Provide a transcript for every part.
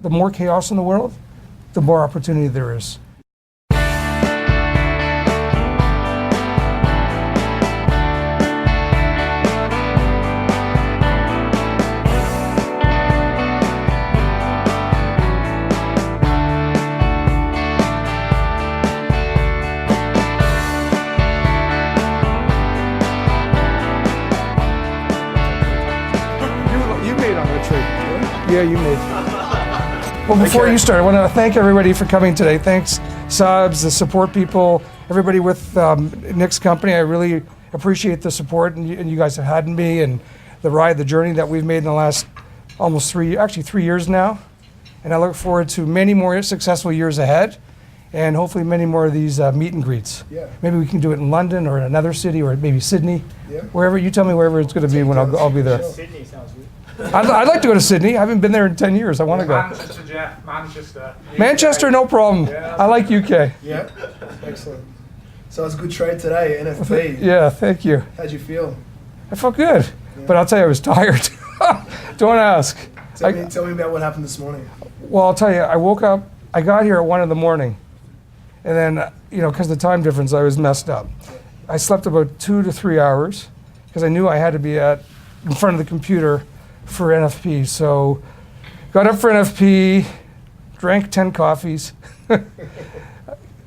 the more chaos in the world, the more opportunity there is. You made on the trade. Yeah, you made. Well, before you start, I want to thank everybody for coming today. Thanks, subs, the support people, everybody with Nick's company. I really appreciate the support and you guys have had in me and the ride, the journey that we've made in the last almost 3 years now. And I look forward to many more successful years ahead and hopefully many more of these meet and greets. Yeah. Maybe we can do it in London or in another city or maybe Sydney. Yeah. Wherever, you tell me wherever it's going to be when I'll be there. Sydney sounds good. I'd like to go to Sydney. I haven't been there in 10 years. I want to go. Manchester, Jeff. Manchester. Manchester, no problem. Yeah. I like UK. Yeah, excellent. So it was a good trade today, NFP. Yeah, thank you. How'd you feel? I felt good, but I'll tell you, I was tired. Don't ask. Tell me about what happened this morning. Well, I'll tell you, I woke up, I got here at 1 in the morning, and then, because of the time difference, I was messed up. I slept about 2 to 3 hours, because I knew I had to be in front of the computer for NFP. So, got up for NFP, drank 10 coffees,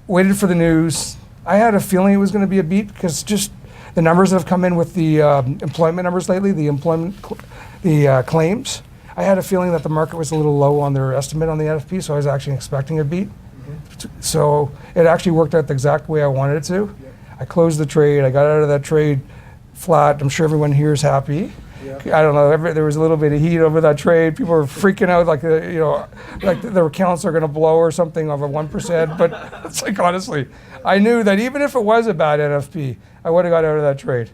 waited for the news. I had a feeling it was going to be a beat because just the numbers that have come in with the employment numbers lately, the claims. I had a feeling that the market was a little low on their estimate on the NFP, so I was actually expecting a beat. So it actually worked out the exact way I wanted it to. I closed the trade. I got out of that trade flat. I'm sure everyone here is happy. I don't know. There was a little bit of heat over that trade. People were freaking out, like like their accounts are going to blow or something over 1%. But it's like, honestly, I knew that even if it was a bad NFP, I would have got out of that trade,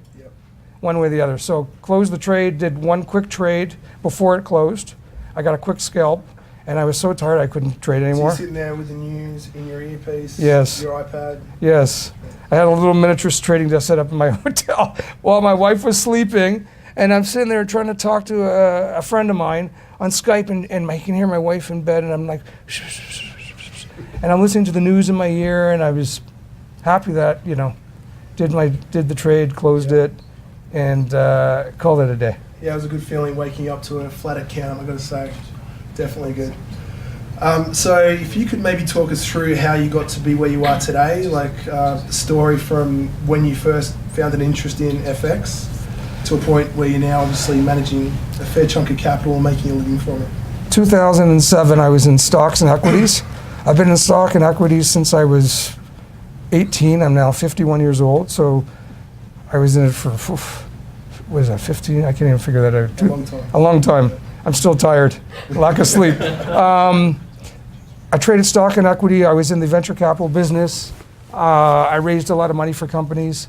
one way or the other. So closed the trade, did one quick trade before it closed. I got a quick scalp, and I was so tired I couldn't trade anymore. So you're sitting there with the news in your earpiece, yes, your iPad. Yes, I had a little miniature trading desk set up in my hotel while my wife was sleeping. And I'm sitting there trying to talk to a friend of mine on Skype, and I can hear my wife in bed, and I'm like, shh, shh, shh, shh, shh. And I'm listening to the news in my ear, and I was happy that, did the trade, closed it, and called it a day. Yeah, it was a good feeling waking up to a flat account, I've got to say. Definitely good. So if you could maybe talk us through how you got to be where you are today, like the story from when you first found an interest in FX, to a point where you're now obviously managing a fair chunk of capital and making a living from it. 2007, I was in stocks and equities. I've been in stock and equities since I was 18. I'm now 51 years old, so I was in it for, what is that, 15? I can't even figure that out. A long time. A long time. I'm still tired, lack of sleep. I traded stock and equity. I was in the venture capital business. I raised a lot of money for companies.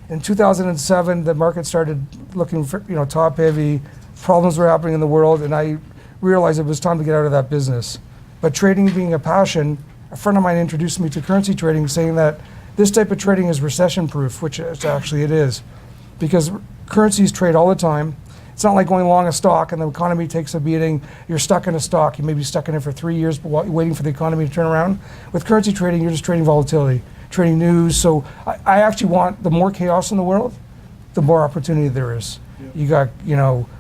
In 2007, the market started looking for, top heavy, problems were happening in the world, and I realized it was time to get out of that business. But trading being a passion, a friend of mine introduced me to currency trading, saying that this type of trading is recession proof, which actually it is, because currencies trade all the time. It's not like going long a stock and the economy takes a beating, you're stuck in a stock, you may be stuck in it for 3 years, but while you're waiting for the economy to turn around. With currency trading, you're just trading volatility, trading news. So I actually want the more chaos in the world, the more opportunity there is. You got,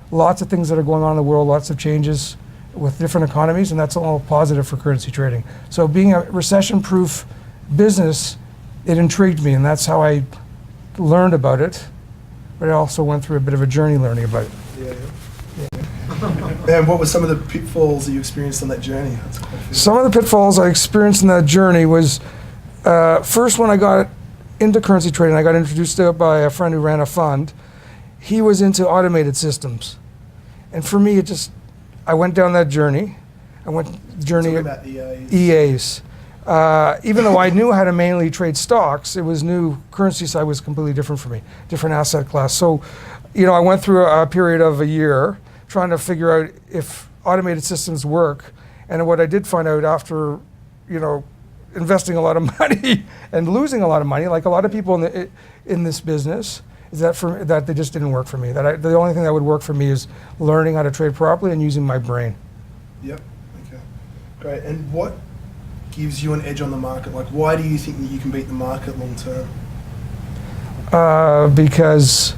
lots of things that are going on in the world, lots of changes with different economies, and that's all positive for currency trading. So being a recession-proof business, it intrigued me, and that's how I learned about it. But I also went through a bit of a journey learning about it. And what were some of the pitfalls that you experienced on that journey? Some of the pitfalls I experienced in that journey was, first when I got into currency trading, I got introduced to it by a friend who ran a fund. He was into automated systems. And for me, I went down that journey. I went the journey of about EAs. Even though I knew how to mainly trade stocks, it was new. Currency side was completely different for me, different asset class. So, I went through a period of a year trying to figure out if automated systems work. And what I did find out after, investing a lot of money and losing a lot of money, like a lot of people in this business, is that they just didn't work for me. The only thing that would work for me is learning how to trade properly and using my brain. Yep. Okay. Great. And what gives you an edge on the market? Like, why do you think that you can beat the market long term? Because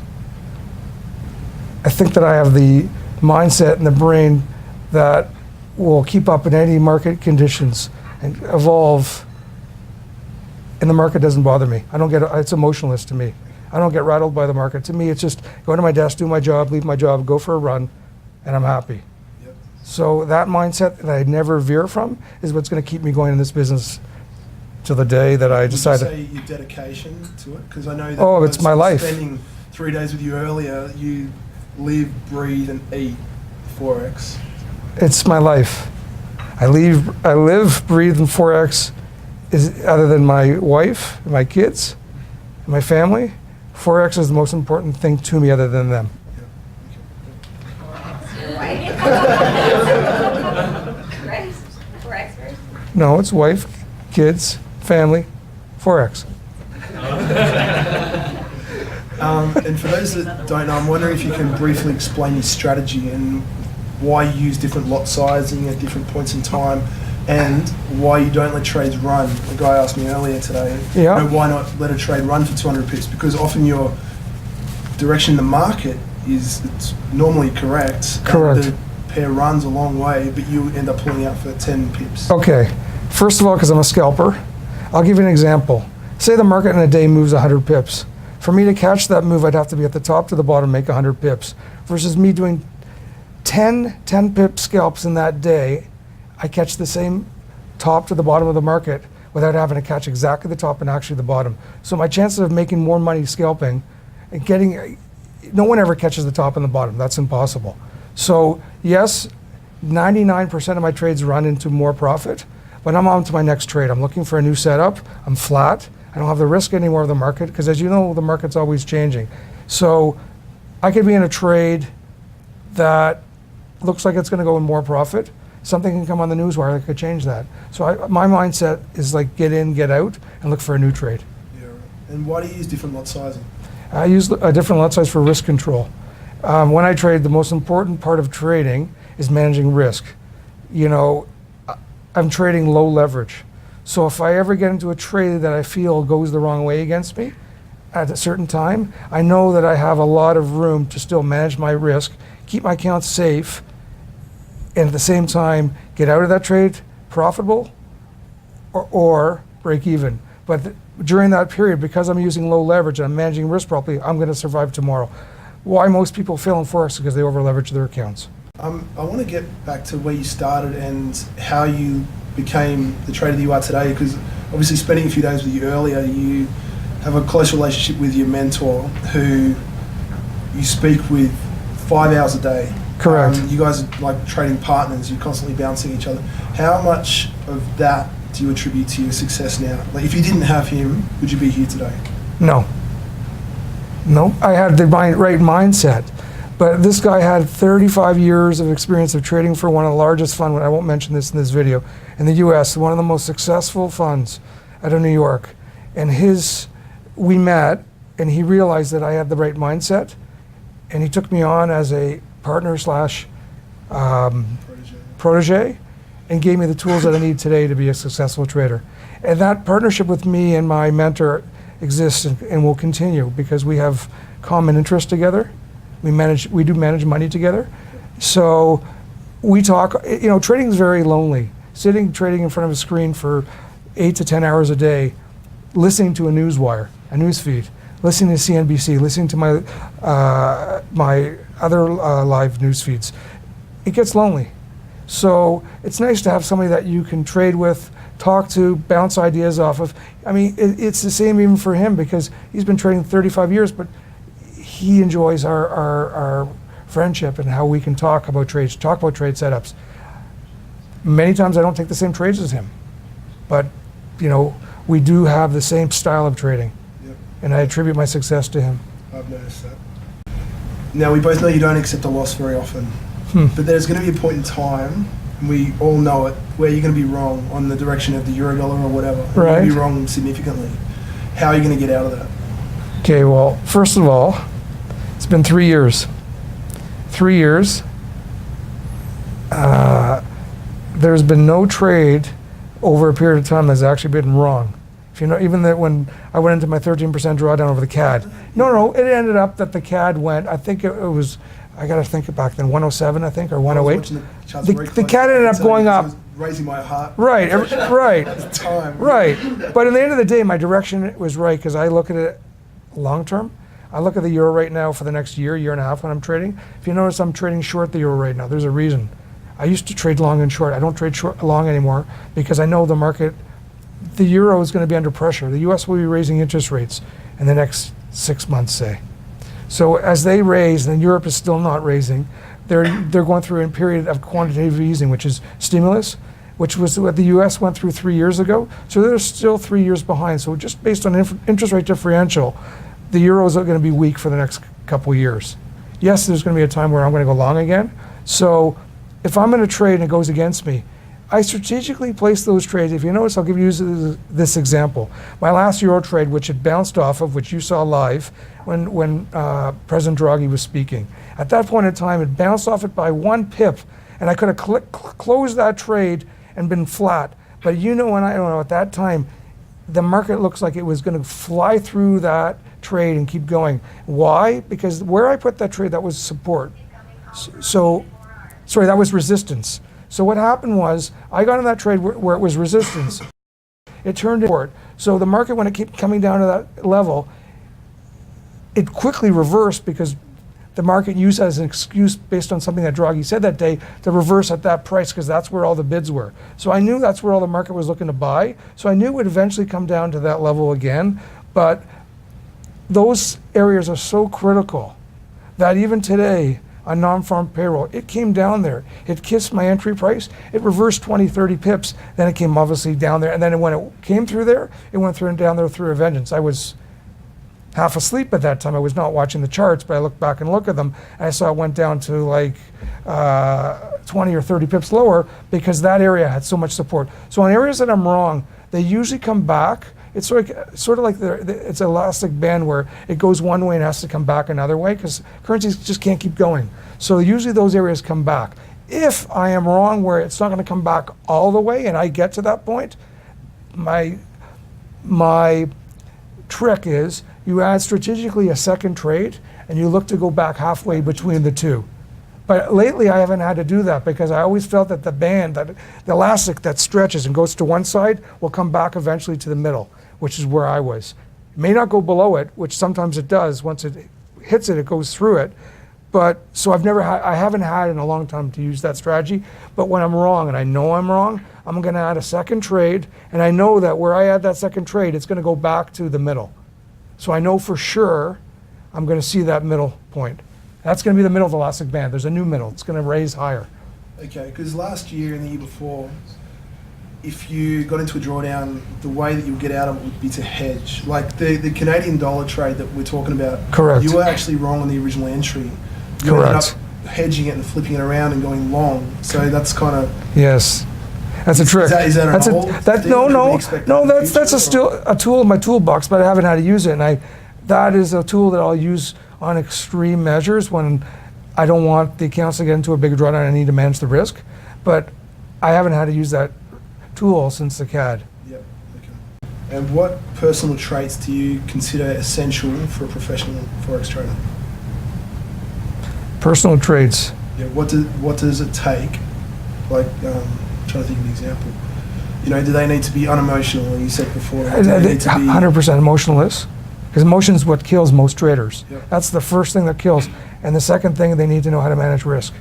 I think that I have the mindset and the brain that will keep up in any market conditions and evolve, and the market doesn't bother me. I don't get, it's emotionless to me. I don't get rattled by the market. To me, it's just go to my desk, do my job, leave my job, go for a run, and I'm happy. Yep. So that mindset that I never veer from is what's going to keep me going in this business till the day that I decide. Would you say your dedication to it? Because I know that Oh, it's my life. Spending 3 days with you earlier, you live, breathe, and eat Forex. It's my life. I live, breathe, and Forex is other than my wife, my kids, and my family. Forex is the most important thing to me other than them. Right? Forex first? No, it's wife, kids, family, Forex. And for those that don't know, I'm wondering if you can briefly explain your strategy and why you use different lot sizing at different points in time, and why you don't let trades run. The guy asked me earlier today, Yeah. why not let a trade run for 200 pips? Because often your direction in the market it's normally correct. Correct. And the pair runs a long way, but you end up pulling out for 10 pips. Okay, first of all, because I'm a scalper, I'll give you an example. Say the market in a day moves 100 pips. For me to catch that move, I'd have to be at the top to the bottom, make 100 pips. Versus me doing 10 pip scalps in that day, I catch the same top to the bottom of the market without having to catch exactly the top and actually the bottom. So my chances of making more money scalping and getting, no one ever catches the top and the bottom. That's impossible. So yes, 99% of my trades run into more profit, but I'm on to my next trade. I'm looking for a new setup. I'm flat. I don't have the risk anymore of the market because, as you know, the market's always changing. So I could be in a trade that looks like it's going to go in more profit. Something can come on the newswire that could change that. So my mindset is like get in, get out, and look for a new trade. Yeah, right. And why do you use different lot sizing? I use a different lot size for risk control. When I trade, the most important part of trading is managing risk. You know, I'm trading low leverage. So if I ever get into a trade that I feel goes the wrong way against me at a certain time, I know that I have a lot of room to still manage my risk, keep my accounts safe, and at the same time get out of that trade profitable or break even. But during that period, because I'm using low leverage and I'm managing risk properly, I'm going to survive tomorrow. Why most people fail in Forex is because they over leverage their accounts. I want to get back to where you started and how you became the trader that you are today, because obviously spending a few days with you earlier, you have a close relationship with your mentor who you speak with 5 hours a day. Correct. You guys are like trading partners, you're constantly bouncing each other. How much of that do you attribute to your success now? Like, if you didn't have him, would you be here today? No. I had the right mindset. But this guy had 35 years of experience of trading for one of the largest funds, I won't mention this in this video, in the US, one of the most successful funds out of New York. And we met, and he realized that I had the right mindset, and he took me on as a partner slash protege, and gave me the tools that I need today to be a successful trader. And that partnership with me and my mentor exists and will continue because we have common interests together. We do manage money together. So we talk, trading is very lonely. Trading in front of a screen for 8 to 10 hours a day, listening to a newswire, a news feed, listening to CNBC, listening to my other live news feeds. It gets lonely. So it's nice to have somebody that you can trade with, talk to, bounce ideas off of. I mean, it's the same even for him because he's been trading 35 years, but he enjoys our friendship and how we can talk about trades, talk about trade setups. Many times I don't take the same trades as him, but we do have the same style of trading. Yep. And I attribute my success to him. I've noticed that. Now, we both know you don't accept a loss very often, but there's going to be a point in time, and we all know it, where you're going to be wrong on the direction of the euro dollar or whatever. Right. You're going to be wrong significantly. How are you going to get out of that? Okay, well, first of all, it's been 3 years. 3 years. there's been no trade over a period of time that's actually been wrong. If you know, even that when I went into my 13% drawdown over the CAD, no, it ended up that the CAD went, I think it was, I got to think it back then, 107, I think, or 108. The CAD ended up going up. Raising my heart. Right, right, At the time. right. But at the end of the day, my direction was right because I look at it long term. I look at the euro right now for the next year and a half when I'm trading. If you notice, I'm trading short the euro right now. There's a reason. I used to trade long and short. I don't trade short long anymore because I know the market, the euro is going to be under pressure. The US will be raising interest rates in the next 6 months, say. So as they raise, and Europe is still not raising, they're going through a period of quantitative easing, which is stimulus, which was what the US went through 3 years ago. So they're still 3 years behind. So just based on interest rate differential, the euro is going to be weak for the next couple of years. Yes, there's going to be a time where I'm going to go long again. So if I'm in a trade and it goes against me, I strategically place those trades. If you notice, I'll give you this example. My last euro trade, which had bounced off of, which you saw live when President Draghi was speaking. At that point in time, it bounced off it by 1 pip, and I could have closed that trade and been flat. But you know, and I don't know, at that time, the market looks like it was going to fly through that trade and keep going. Why? Because where I put that trade, that was support. Sorry, that was resistance. So what happened was, I got in that trade where it was resistance. It turned into support. So the market, when it kept coming down to that level, it quickly reversed because the market used as an excuse based on something that Draghi said that day to reverse at that price because that's where all the bids were. So I knew that's where all the market was looking to buy. So I knew it would eventually come down to that level again. But those areas are so critical that even today, on non-farm payroll, it came down there. It kissed my entry price. It reversed 20, 30 pips. Then it came obviously down there. And then when it came through there, it went through and down there through a vengeance. I was half asleep at that time. I was not watching the charts, but I looked back and looked at them, and I saw it went down to like 20 or 30 pips lower because that area had so much support. So on areas that I'm wrong, they usually come back. It's sort of like it's an elastic band where it goes one way and has to come back another way because currencies just can't keep going. So usually those areas come back. If I am wrong where it's not going to come back all the way and I get to that point, my trick is you add strategically a second trade and you look to go back halfway between the two. But lately I haven't had to do that because I always felt that the band, that the elastic that stretches and goes to one side will come back eventually to the middle, which is where I was. It may not go below it, which sometimes it does. Once it hits it, it goes through it. But so I haven't had in a long time to use that strategy. But when I'm wrong, and I know I'm wrong, I'm going to add a second trade, and I know that where I add that second trade, it's going to go back to the middle. So I know for sure I'm going to see that middle point. That's going to be the middle of the elastic band. There's a new middle. It's going to raise higher. Okay, because last year and the year before, if you got into a drawdown, the way that you would get out of it would be to hedge. Like the Canadian dollar trade that we're talking about. Correct. You were actually wrong on the original entry. You Correct. ended up hedging it and flipping it around and going long. So that's kind of... Yes. That's a trick. Is that that's an old thing? no, Could we no, expect no. that in the That's future, still a tool in my toolbox, but I haven't had to use it. And that is a tool that I'll use on extreme measures when I don't want the accounts to get into a big drawdown and I need to manage the risk. But I haven't had to use that tool since the CAD. Yep. Okay. And what personal traits do you consider essential for a professional forex trader? Personal traits. Yeah. What does it take? Like, trying to think of an example. You know, do they need to be unemotional? You said before. Do they need to be 100% emotionless, because emotion is what kills most traders. Yep. That's the first thing that kills, and the second thing, they need to know how to manage risk.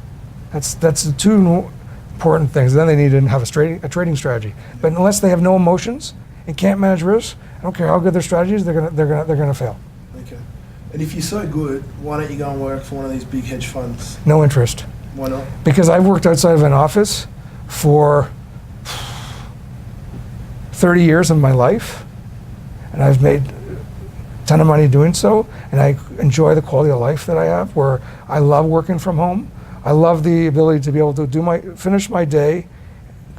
That's the two important things. Then they need to have a trading strategy. But unless they have no emotions and can't manage risk, I don't care how good their strategy is, they're gonna fail. Okay. And if you're so good, why don't you go and work for one of these big hedge funds? No interest. Why not? Because I've worked outside of an office for 30 years of my life, and I've made a ton of money doing so, and I enjoy the quality of life that I have, where I love working from home. I love the ability to be able to finish my day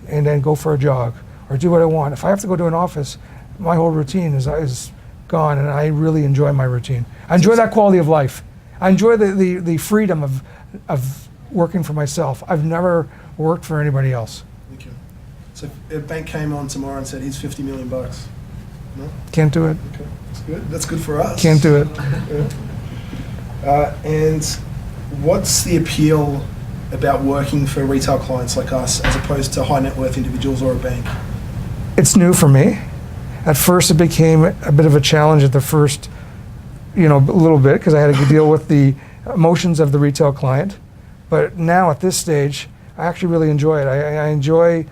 and then go for a jog or do what I want. If I have to go to an office, my whole routine is gone, and I really enjoy my routine. I enjoy that quality of life. I enjoy the freedom of working for myself. I've never worked for anybody else. Okay. So if a bank came on tomorrow and said, here's 50 million bucks. No? Can't do it. Okay, that's good. That's good for us. Can't do it. Yeah. And what's the appeal about working for retail clients like us as opposed to high net worth individuals or a bank? It's new for me. At first, it became a bit of a challenge at the first, a little bit, because I had to deal with the emotions of the retail client. But now at this stage, I actually really enjoy it. I enjoy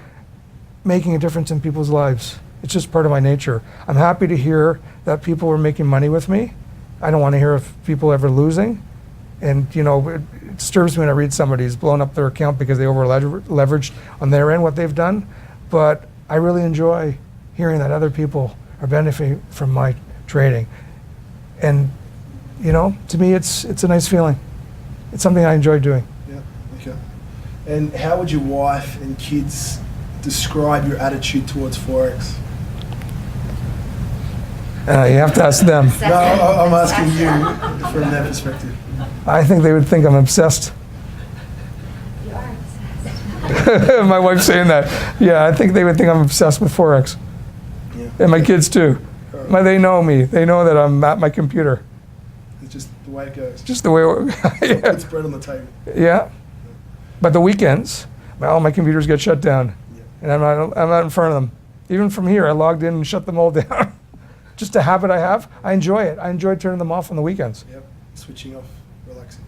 making a difference in people's lives. It's just part of my nature. I'm happy to hear that people are making money with me. I don't want to hear of people ever losing. And, it disturbs me when I read somebody who's blown up their account because they over leveraged on their end what they've done. But I really enjoy hearing that other people are benefiting from my trading. And, to me, it's a nice feeling. It's something I enjoy doing. Yeah, okay. And how would your wife and kids describe your attitude towards Forex? You have to ask them. No, I'm asking you from their perspective. I think they would think I'm obsessed. You are obsessed. My wife's saying that. Yeah, I think they would think I'm obsessed with Forex. Yeah. And my kids too. They know me. They know that I'm at my computer. It's just the way it goes. Just the way yeah. It's bread on the table. Yeah. But the weekends, all my computers get shut down. Yeah. And I'm not in front of them. Even from here, I logged in and shut them all down. Just a habit I have. I enjoy it. I enjoy turning them off on the weekends. Yep, switching off, relaxing.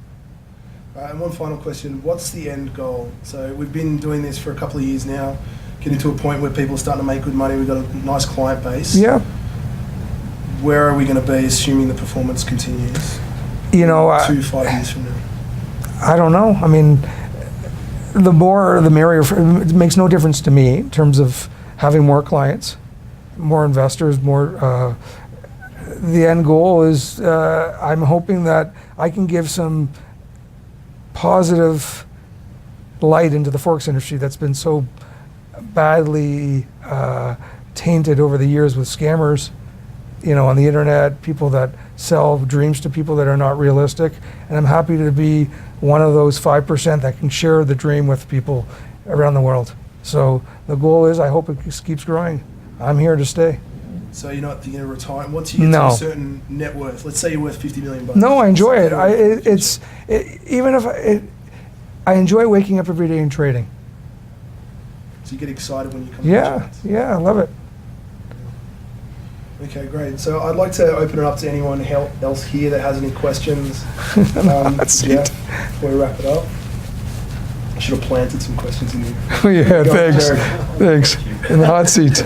And one final question, what's the end goal? So we've been doing this for a couple of years now, getting to a point where people are starting to make good money, we've got a nice client base. Yeah. Where are we going to be, assuming the performance continues? 5 years from now? I don't know. I mean, the more the merrier. It makes no difference to me in terms of having more clients, more investors, more. The end goal is I'm hoping that I can give some positive light into the Forex industry that's been so badly tainted over the years with scammers, on the internet, people that sell dreams to people that are not realistic. And I'm happy to be one of those 5% that can share the dream with people around the world. So the goal is I hope it just keeps growing. I'm here to stay. So you're not thinking of retirement? Once you get to a certain net worth, let's say you're worth 50 million bucks. No, I enjoy it. I enjoy waking up every day and trading. So you get excited when you come to Yeah, I love it. Okay, great. So I'd like to open it up to anyone else here that has any questions. That's Jeff, before we wrap it up. I should have planted some questions in you. Yeah, thanks. Thanks. In the hot seat.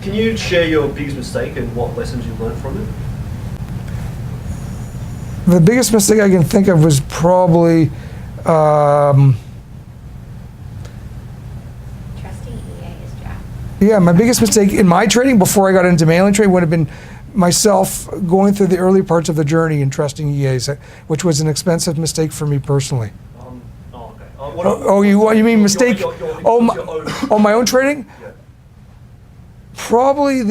Can you share your biggest mistake and what lessons you learned from it? The biggest mistake I can think of was probably Trusting EA is Jeff. my biggest mistake in my trading before I got into mailing trade would have been myself going through the early parts of the journey and trusting EAs, which was an expensive mistake for me personally. Okay. You mean mistake? My own trading? Yeah. Probably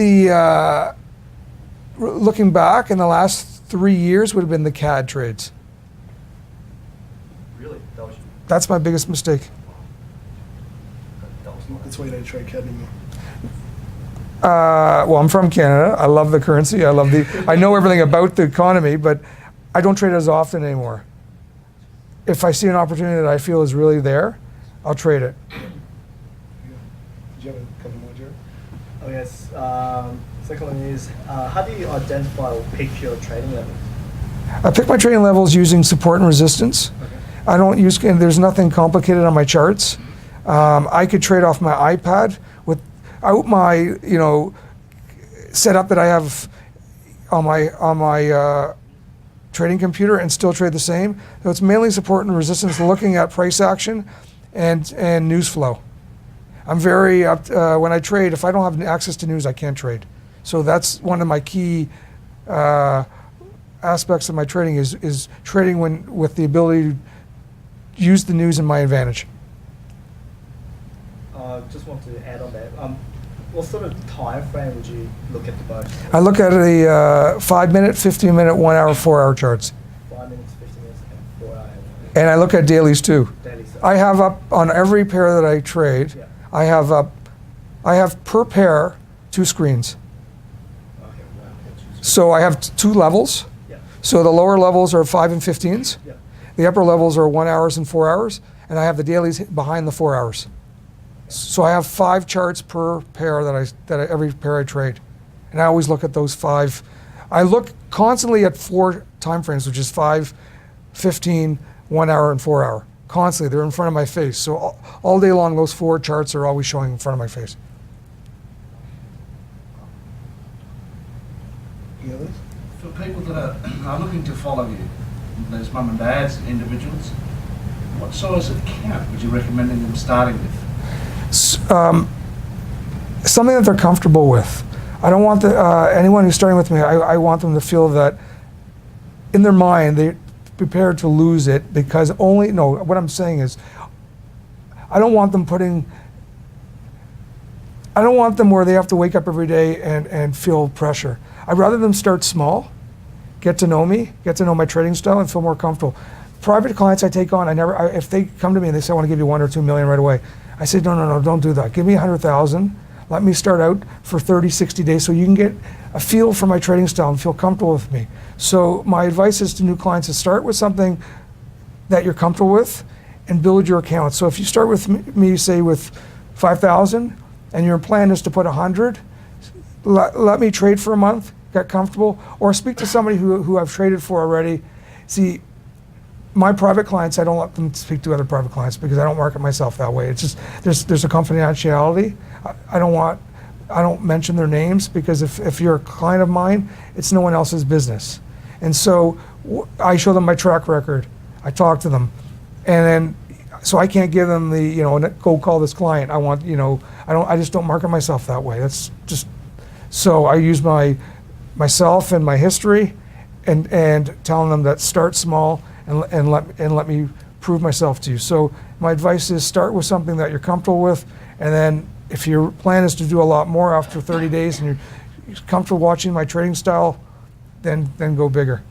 looking back in the last 3 years would have been the CAD trades. Really? That's my biggest mistake. That's why you don't trade CAD anymore. Well, I'm from Canada. I love the currency. I know everything about the economy, but I don't trade as often anymore. If I see an opportunity that I feel is really there, I'll trade it. Did you have a couple more, Jared? Oh yes. Second one is, how do you identify or pick your trading levels? I pick my trading levels using support and resistance. Okay. I don't use, and there's nothing complicated on my charts. I could trade off my iPad without my, setup that I have on my trading computer and still trade the same. So it's mainly support and resistance, looking at price action and news flow. I'm very when I trade, if I don't have access to news, I can't trade. So that's one of my key aspects of my trading is trading with the ability to use the news in my advantage. Just want to add on that. What sort of time frame would you look at the most? I look at the 5-minute, 15-minute, 1 hour, 4 hour charts. 5 minutes, 15 minutes, and 4 hours. And I look at dailies too. Daily. So I have up on every pair that I trade. Yeah. I have per pair 2 screens. Okay, wow. So I have 2 levels. Yeah. So the lower levels are 5 and 15s. Yeah. The upper levels are 1 hours and 4 hours, and I have the dailies behind the 4 hours. So I have 5 charts per pair every pair I trade, and I always look at those 5. I look constantly at 4 time frames, which is 5, 15, 1 hour, and 4 hour. Constantly, they're in front of my face. So all day long, those 4 charts are always showing in front of my face. You know this? For people that are looking to follow you, those mum and dads, individuals, what size account would you recommend them starting with? Something that they're comfortable with. I don't want anyone who's starting with me, I want them to feel that in their mind they're prepared to lose it because what I'm saying is I don't want them where they have to wake up every day and feel pressure. I'd rather them start small, get to know me, get to know my trading style, and feel more comfortable. Private clients I take on, if they come to me and they say I want to give you 1 or 2 million right away, I say no, don't do that. Give me 100,000. Let me start out for 30, 60 days so you can get a feel for my trading style and feel comfortable with me. So my advice is to new clients to start with something that you're comfortable with and build your account. So if you start with me, say with 5,000, and your plan is to put 100, let me trade for a month, get comfortable, or speak to somebody who I've traded for already. See, my private clients, I don't let them speak to other private clients because I don't market myself that way. It's just there's a confidentiality. I don't mention their names because if you're a client of mine, it's no one else's business. And so I show them my track record. I talk to them, and then so I can't give them the go call this client. I just don't market myself that way. That's just so I use myself and my history, and telling them that start small. And let me prove myself to you. So my advice is start with something that you're comfortable with, and then if your plan is to do a lot more after 30 days and you're comfortable watching my trading style, then go bigger.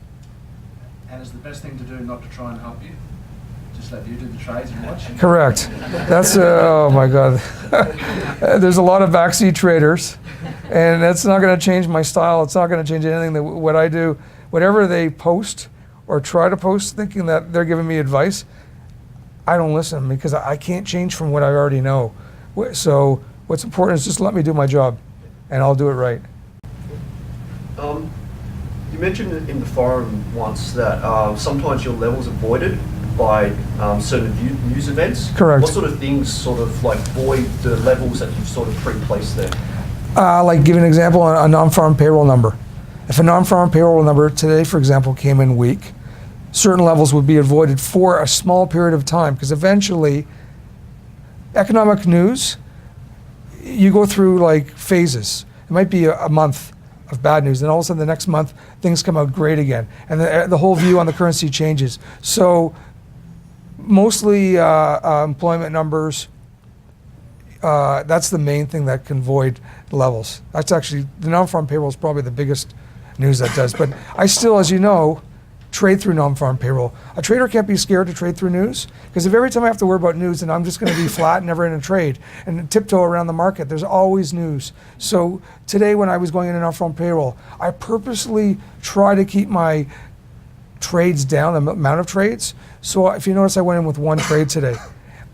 And is the best thing to do not to try and help you? Just let you do the trades and watch? Correct. That's oh my God. There's a lot of backseat traders, and that's not going to change my style. It's not going to change anything what I do. Whatever they post or try to post thinking that they're giving me advice, I don't listen because I can't change from what I already know. So what's important is just let me do my job, and I'll do it right. You mentioned in the forum once that sometimes your levels are voided by certain news events. Correct. What sort of things sort of like void the levels that you've sort of pre-placed there? Like give an example on a non-farm payroll number. If a non-farm payroll number today, for example, came in weak, certain levels would be avoided for a small period of time because eventually economic news, you go through like phases. It might be a month of bad news, and all of a sudden the next month things come out great again, and the whole view on the currency changes. So mostly employment numbers, that's the main thing that can void levels. That's actually, the non-farm payroll is probably the biggest news that does. But I still, as you know, trade through non-farm payroll. A trader can't be scared to trade through news because if every time I have to worry about news and I'm just going to be flat and never in a trade and tiptoe around the market, there's always news. So today when I was going into non-farm payroll, I purposely try to keep my trades down, the amount of trades. So if you notice, I went in with 1 trade today.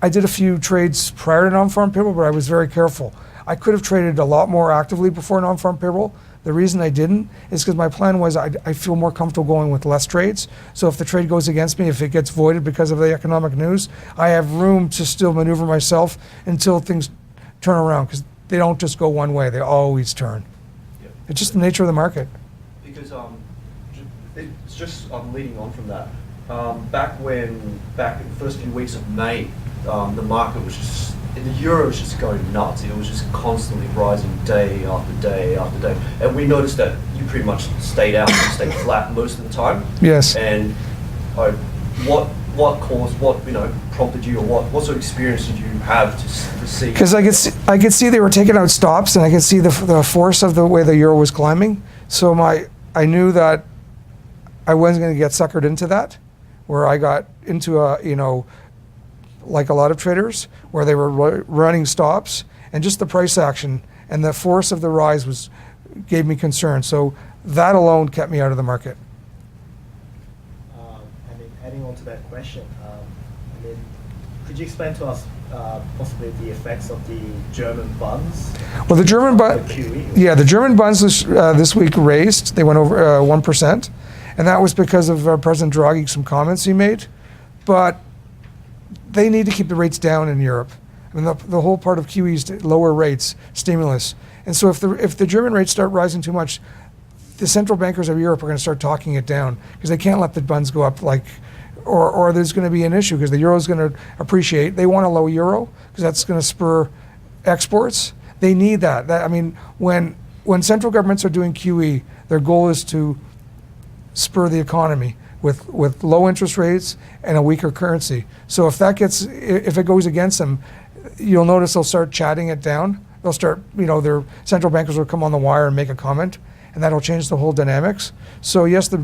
I did a few trades prior to non-farm payroll, but I was very careful. I could have traded a lot more actively before non-farm payroll. The reason I didn't is because my plan was I feel more comfortable going with less trades. So if the trade goes against me, if it gets voided because of the economic news, I have room to still maneuver myself until things turn around because they don't just go one way, they always turn. Yep. It's just the nature of the market. Because it's just leading on from that. Back in the first few weeks of May, the market was just, the euro was just going nuts. It was just constantly rising day after day after day. And we noticed that you pretty much stayed out and stayed flat most of the time. Yes. And what prompted you, or what sort of experience did you have to see? Because I could see they were taking out stops, and I could see the force of the way the euro was climbing. So I knew that I wasn't going to get suckered into that, where I got into like a lot of traders, where they were running stops, and just the price action and the force of the rise gave me concern. So that alone kept me out of the market. Adding on to that question, could you explain to us possibly the effects of the German bonds? Well, the German The QE? yeah, the German bonds this week raised. They went over 1%, and that was because of President Draghi, some comments he made. But they need to keep the rates down in Europe. I mean, the whole part of QE is to lower rates, stimulus. And so if the German rates start rising too much, the central bankers of Europe are going to start talking it down, because they can't let the bonds go up or there's going to be an issue because the euro is going to appreciate. They want a low euro because that's going to spur exports. They need that. I mean, when central governments are doing QE, their goal is to spur the economy with low interest rates and a weaker currency. So if it goes against them, you'll notice they'll start chatting it down. They'll start, their central bankers will come on the wire and make a comment, and that'll change the whole dynamics. So yes, the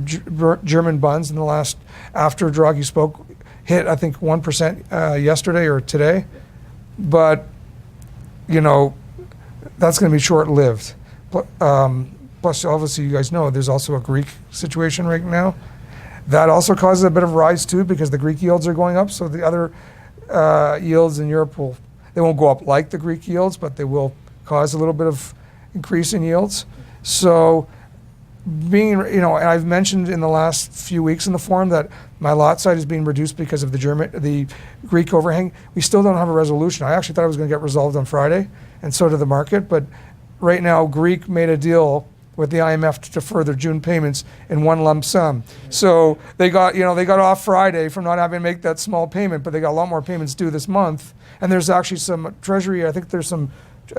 German bonds in the last, after Draghi spoke, hit I think 1% yesterday or today, but that's going to be short-lived. Plus, obviously, you guys know there's also a Greek situation right now. That also causes a bit of rise too, because the Greek yields are going up. So the other yields in Europe they won't go up like the Greek yields, but they will cause a little bit of increase in yields. So and I've mentioned in the last few weeks in the forum that my lot size is being reduced because of the Greek overhang. We still don't have a resolution. I actually thought it was going to get resolved on Friday, and so did the market. But right now, Greek made a deal with the IMF to defer their June payments in one lump sum. So they got off Friday from not having to make that small payment, but they got a lot more payments due this month. And there's actually some Treasury, I think there's some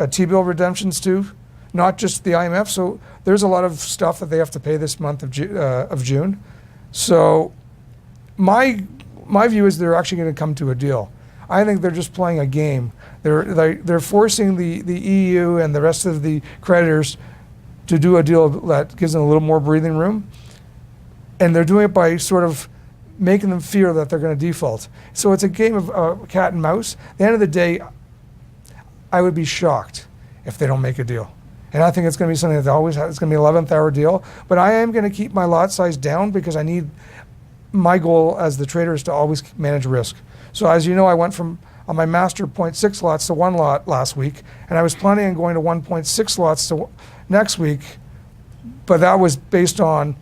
T-bill redemptions too, not just the IMF. So there's a lot of stuff that they have to pay this month of June. So my view is they're actually going to come to a deal. I think they're just playing a game. They're forcing the EU and the rest of the creditors to do a deal that gives them a little more breathing room. And they're doing it by sort of making them fear that they're going to default. So it's a game of cat and mouse. At the end of the day, I would be shocked if they don't make a deal. And I think it's going to be something that it's going to be an 11th hour deal. But I am going to keep my lot size down because my goal as the trader is to always manage risk. So as you know, I went from on my master 0.6 lots to 1 lot last week, and I was planning on going to 1.6 lots to next week, but that was based on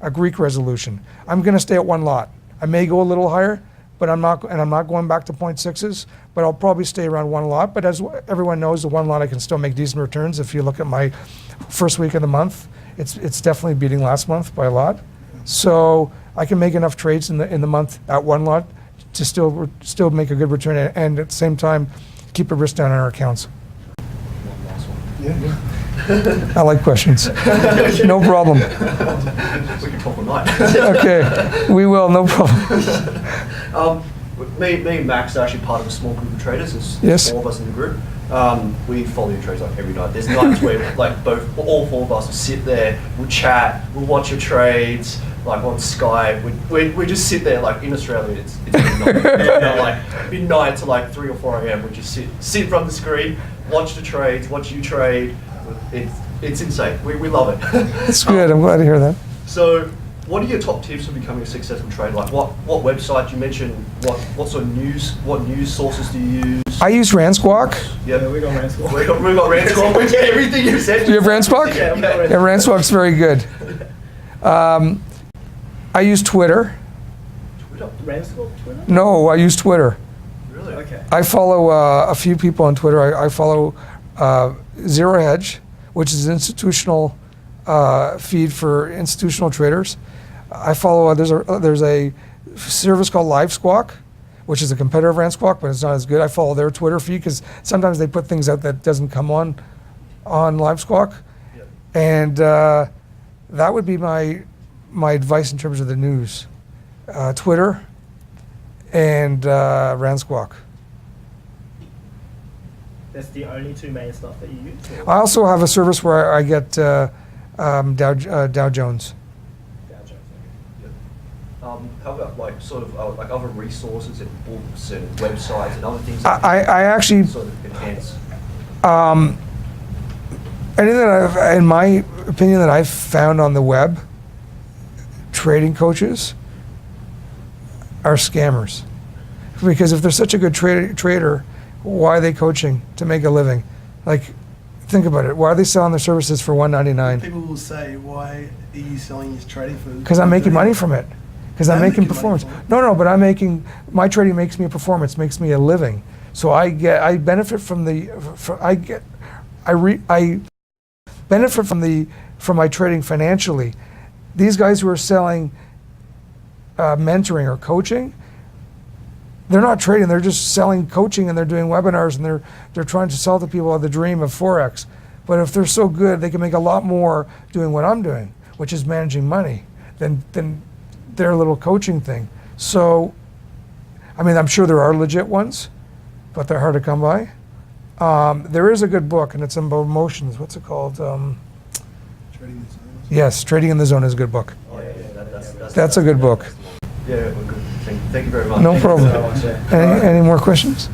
a Greek resolution. I'm going to stay at 1 lot. I may go a little higher, but I'm not going back to 0.6s, but I'll probably stay around 1 lot. But as everyone knows, the 1 lot I can still make decent returns. If you look at my first week of the month, it's definitely beating last month by a lot. So I can make enough trades in the month at 1 lot to still make a good return and at the same time keep the risk down on our accounts. One last one. Yeah. I like questions. No problem. We can talk all night. Okay, we will, no problem. Me and Max are actually part of a small group of traders. There's Yes. 4 of us in the group. We follow your trades like every night. There's nights where all 4 of us will sit there, we'll chat, we'll watch your trades, like on Skype. We just sit there, like in Australia, it's midnight. Like midnight to like 3 or 4 a.m. We just sit in front of the screen, watch the trades, watch you trade. It's insane. We love it. That's good, I'm glad to hear that. So, what are your top tips for becoming a successful trader? Like, what website you mentioned? What sort of news sources do you use? I use Ransquawk. Yeah, we got Ransquawk. we got Ransquawk. We get everything you said. Do you have Ransquawk? Yeah, we got Yeah, Ransquawk. Ransquawk's very good. I use Twitter. Ransquawk Twitter? No, I use Twitter. Really? Okay. I follow a few people on Twitter. I follow Zero Hedge, which is an institutional feed for institutional traders. I follow there's a service called LiveSquawk, which is a competitor of Ransquawk, but it's not as good. I follow their Twitter feed because sometimes they put things out that doesn't come on LiveSquawk, Yep. and that would be my advice in terms of the news. Twitter and Ransquawk. That's the only 2 main stuff that you use? Or I also have a service where I get Dow Jones. Dow Jones, How about like sort of like other resources and books and websites and other things? I actually, sort of enhance. anything that in my opinion, that I've found on the web, trading coaches are scammers. Because if they're such a good trader, why are they coaching to make a living? Like, think about it. Why are they selling their services for $199? People will say, why are you selling your trading for? Because I'm making money from it. Because I'm I'm making making money performance. from it. No, but I'm making, my trading makes me a performance, makes me a living. So I benefit from I benefit from my trading financially. These guys who are selling mentoring or coaching, they're not trading, they're just selling coaching, and they're doing webinars, and they're trying to sell to people the dream of Forex. But if they're so good, they can make a lot more doing what I'm doing, which is managing money, than their little coaching thing. So, I mean, I'm sure there are legit ones, but they're hard to come by. There is a good book, and it's about emotions. What's it called? Trading the zones. Yes, Trading in the Zone is a good book. Oh, yeah, That's a good book. Yeah, we're good. Thank you very much. No problem. So much, yeah. Any more questions?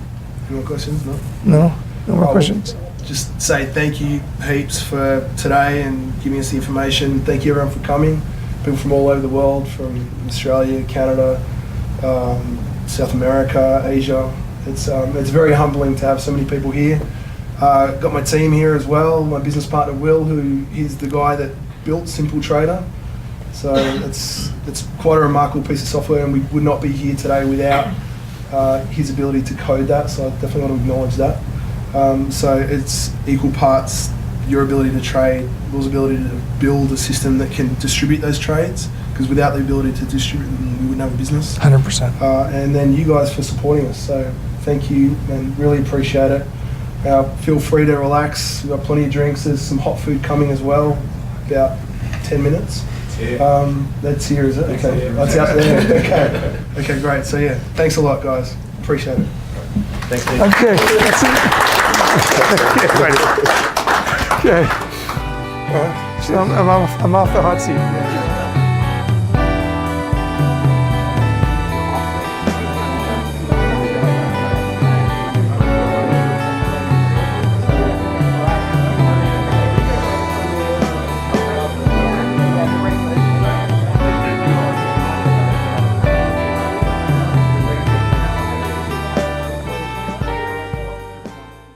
Any more questions? No? No? No more Oh, questions? Just say thank you heaps for today and giving us the information. Thank you everyone for coming. People from all over the world, from Australia, Canada, South America, Asia. It's very humbling to have so many people here. Got my team here as well. My business partner Will, who is the guy that built Simple Trader. So it's quite a remarkable piece of software, and we would not be here today without his ability to code that. So I definitely want to acknowledge that. So it's equal parts your ability to trade, Will's ability to build a system that can distribute those trades, because without the ability to distribute them, we wouldn't have a business. 100%. And then you guys for supporting us. So thank you, and really appreciate it. Feel free to relax. We've got plenty of drinks. There's some hot food coming as well, about 10 minutes. That's here, is it? Okay, that's out there. Okay, okay, great. So yeah, thanks a lot, guys. Appreciate it. Thanks, Steve. Okay, that's it. Okay. So I'm off the hot seat.